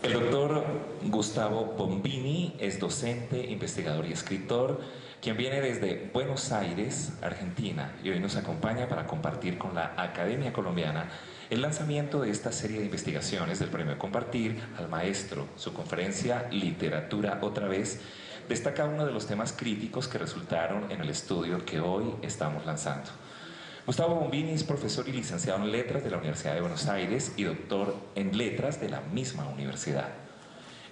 El doctor Gustavo Bombini es docente, investigador y escritor, quien viene desde Buenos Aires, Argentina, y hoy nos acompaña para compartir con la Academia Colombiana el lanzamiento de esta serie de investigaciones del Premio Compartir al Maestro. Su conferencia Literatura otra vez destaca uno de los temas críticos que resultaron en el estudio que hoy estamos lanzando. Gustavo Bombini es profesor y licenciado en Letras de la Universidad de Buenos Aires y doctor en Letras de la misma universidad.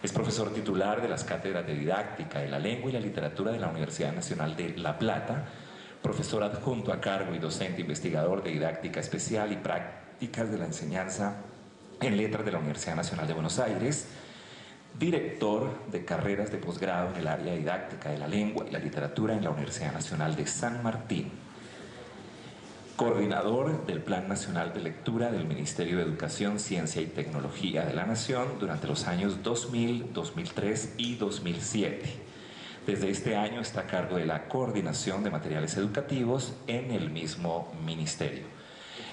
Es profesor titular de las cátedras de Didáctica de la Lengua y la Literatura de la Universidad Nacional de La Plata, profesor adjunto a cargo y docente investigador de Didáctica Especial y Prácticas de la Enseñanza en Letras de la Universidad Nacional de Buenos Aires, director de carreras de posgrado en el área de Didáctica de la Lengua y la Literatura en la Universidad Nacional de San Martín, coordinador del Plan Nacional de Lectura del Ministerio de Educación, Ciencia y Tecnología de la Nación durante los años 2000, 2003 y 2007. Desde este año está a cargo de la coordinación de materiales educativos en el mismo ministerio.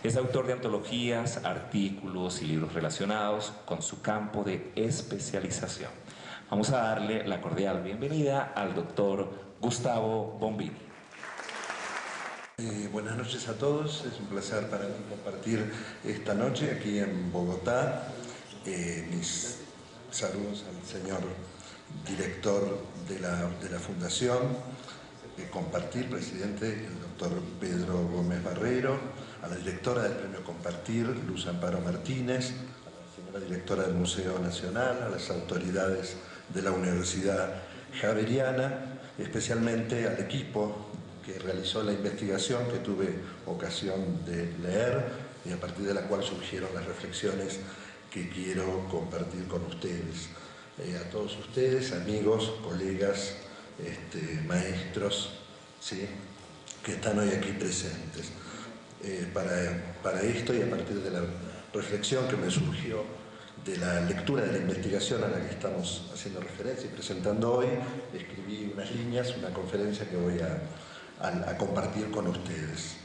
Es autor de antologías, artículos y libros relacionados con su campo de especialización. Vamos a darle la cordial bienvenida al doctor Gustavo Bombini. Buenas noches a todos, es un placer para mí compartir esta noche aquí en Bogotá. Mis saludos al señor director de la Fundación Compartir, presidente, el doctor Pedro Gómez Barrero, a la directora del Premio Compartir, Luz Amparo Martínez, a la señora directora del Museo Nacional, a las autoridades de la Universidad Javeriana, especialmente al equipo que realizó la investigación que tuve ocasión de leer y a partir de la cual surgieron las reflexiones que quiero compartir con ustedes. A todos ustedes, amigos, colegas, maestros, ¿sí?, que están hoy aquí presentes. Para esto y a partir de la reflexión que me surgió de la lectura de la investigación a la que estamos haciendo referencia y presentando hoy, escribí unas líneas, una conferencia que voy a compartir con ustedes.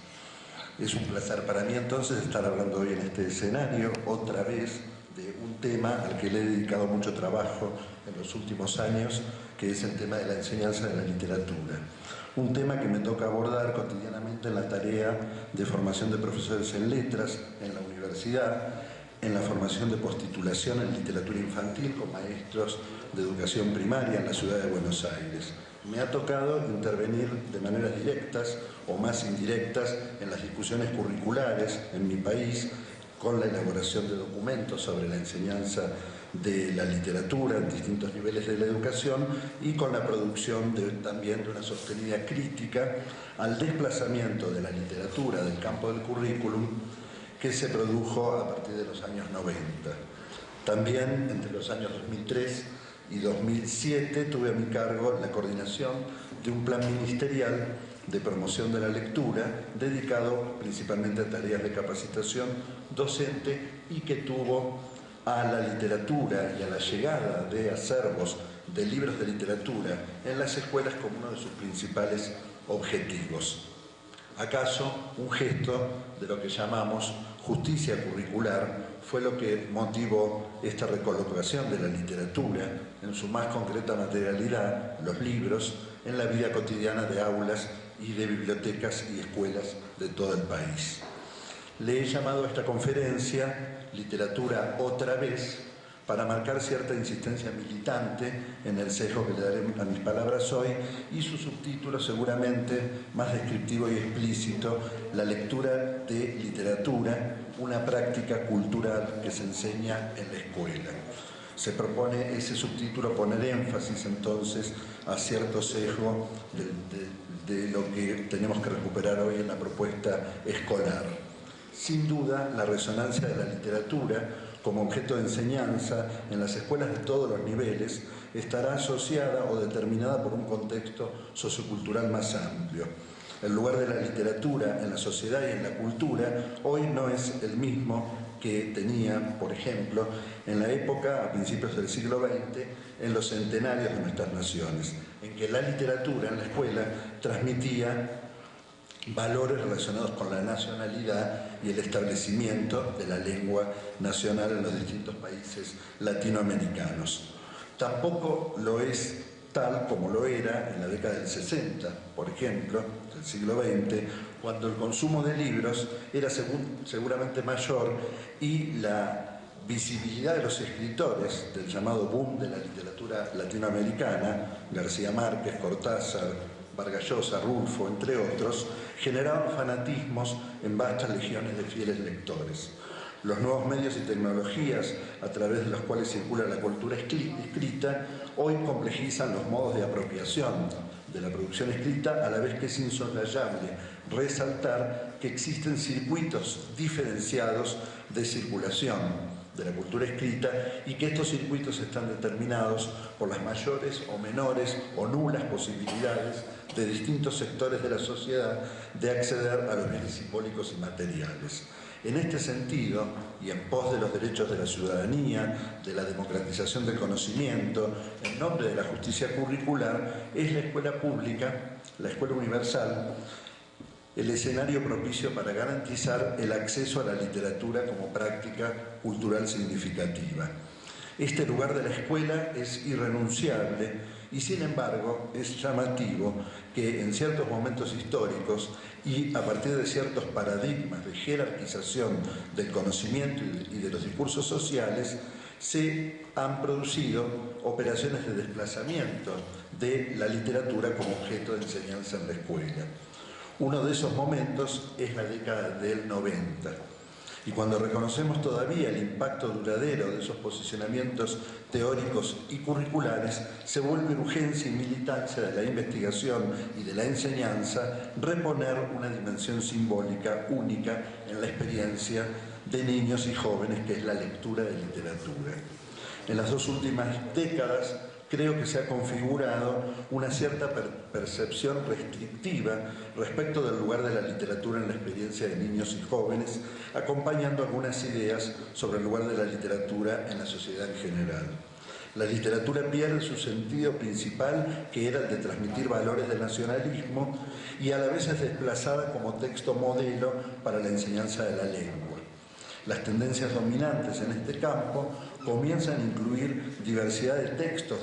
Es un placer para mí entonces estar hablando hoy en este escenario otra vez de un tema al que le he dedicado mucho trabajo en los últimos años, que es el tema de la enseñanza de la literatura. Un tema que me toca abordar cotidianamente en la tarea de formación de profesores en letras en la universidad, en la formación de postitulación en literatura infantil con maestros de educación primaria en la ciudad de Buenos Aires. Me ha tocado intervenir de maneras directas o más indirectas en las discusiones curriculares en mi país, con la elaboración de documentos sobre la enseñanza de la literatura en distintos niveles de la educación y con la producción también de una sostenida crítica al desplazamiento de la literatura del campo del currículum que se produjo a partir de los años 90. También entre los años 2003 y 2007 tuve a mi cargo la coordinación de un plan ministerial de promoción de la lectura dedicado principalmente a tareas de capacitación docente y que tuvo a la literatura y a la llegada de acervos de libros de literatura en las escuelas como uno de sus principales objetivos. ¿Acaso un gesto de lo que llamamos justicia curricular fue lo que motivó esta recolocación de la literatura en su más concreta materialidad, los libros, en la vida cotidiana de aulas y de bibliotecas y escuelas de todo el país? Le he llamado a esta conferencia Literatura otra vez, para marcar cierta insistencia militante en el sesgo que le daré a mis palabras hoy, y su subtítulo seguramente más descriptivo y explícito, la lectura de literatura, una práctica cultural que se enseña en la escuela. Se propone ese subtítulo poner énfasis entonces a cierto sesgo de lo que tenemos que recuperar hoy en la propuesta escolar. Sin duda, la resonancia de la literatura como objeto de enseñanza en las escuelas de todos los niveles estará asociada o determinada por un contexto sociocultural más amplio. El lugar de la literatura en la sociedad y en la cultura hoy no es el mismo que tenía, por ejemplo, en la época, a principios del siglo XX, en los centenarios de nuestras naciones, en que la literatura en la escuela transmitía valores relacionados con la nacionalidad y el establecimiento de la lengua nacional en los distintos países latinoamericanos. Tampoco lo es tal como lo era en la década del 60, por ejemplo, del siglo XX, cuando el consumo de libros era seguramente mayor y la visibilidad de los escritores del llamado boom de la literatura latinoamericana, García Márquez, Cortázar, Vargas Llosa, Rulfo, entre otros, generaban fanatismos en vastas legiones de fieles lectores. Los nuevos medios y tecnologías a través de los cuales circula la cultura escrita hoy complejizan los modos de apropiación de la producción escrita, a la vez que es insoslayable resaltar que existen circuitos diferenciados de circulación de la cultura escrita y que estos circuitos están determinados por las mayores o menores o nulas posibilidades de distintos sectores de la sociedad de acceder a los bienes simbólicos y materiales. En este sentido, y en pos de los derechos de la ciudadanía, de la democratización del conocimiento, en nombre de la justicia curricular, es la escuela pública, la escuela universal, el escenario propicio para garantizar el acceso a la literatura como práctica cultural significativa. Este lugar de la escuela es irrenunciable y, sin embargo, es llamativo que en ciertos momentos históricos y a partir de ciertos paradigmas de jerarquización del conocimiento y de los discursos sociales, se han producido operaciones de desplazamiento de la literatura como objeto de enseñanza en la escuela. Uno de esos momentos es la década del 90. Y cuando reconocemos todavía el impacto duradero de esos posicionamientos teóricos y curriculares, se vuelve urgencia y militancia de la investigación y de la enseñanza reponer una dimensión simbólica única en la experiencia de niños y jóvenes, que es la lectura de literatura. En las dos últimas décadas creo que se ha configurado una cierta percepción restrictiva respecto del lugar de la literatura en la experiencia de niños y jóvenes, acompañando algunas ideas sobre el lugar de la literatura en la sociedad en general. La literatura pierde su sentido principal, que era el de transmitir valores del nacionalismo, y a la vez es desplazada como texto modelo para la enseñanza de la lengua. Las tendencias dominantes en este campo comienzan a incluir diversidad de textos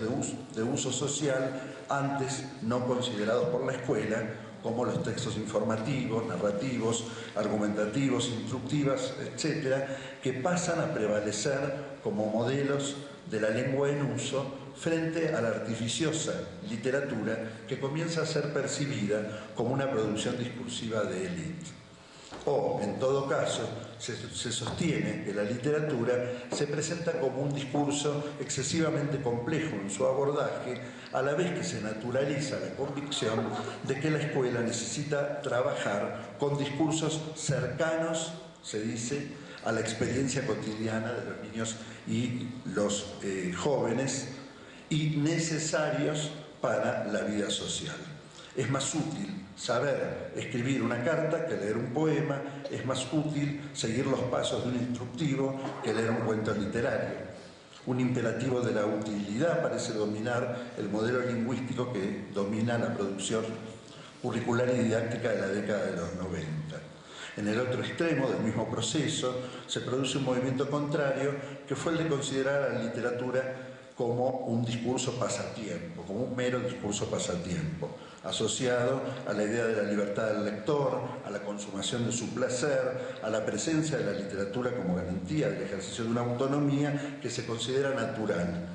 de uso social antes no considerados por la escuela, como los textos informativos, narrativos, argumentativos, instructivas, etc., que pasan a prevalecer como modelos de la lengua en uso frente a la artificiosa literatura que comienza a ser percibida como una producción discursiva de élite. O, en todo caso, se sostiene que la literatura se presenta como un discurso excesivamente complejo en su abordaje, a la vez que se naturaliza la convicción de que la escuela necesita trabajar con discursos cercanos, se dice, a la experiencia cotidiana de los niños y los jóvenes y necesarios para la vida social. Es más útil saber escribir una carta que leer un poema, es más útil seguir los pasos de un instructivo que leer un cuento literario. Un imperativo de la utilidad parece dominar el modelo lingüístico que domina la producción curricular y didáctica de la década de los 90. En el otro extremo del mismo proceso se produce un movimiento contrario, que fue el de considerar a la literatura como un discurso pasatiempo, como un mero discurso pasatiempo, asociado a la idea de la libertad del lector, a la consumación de su placer, a la presencia de la literatura como garantía del ejercicio de una autonomía que se considera natural.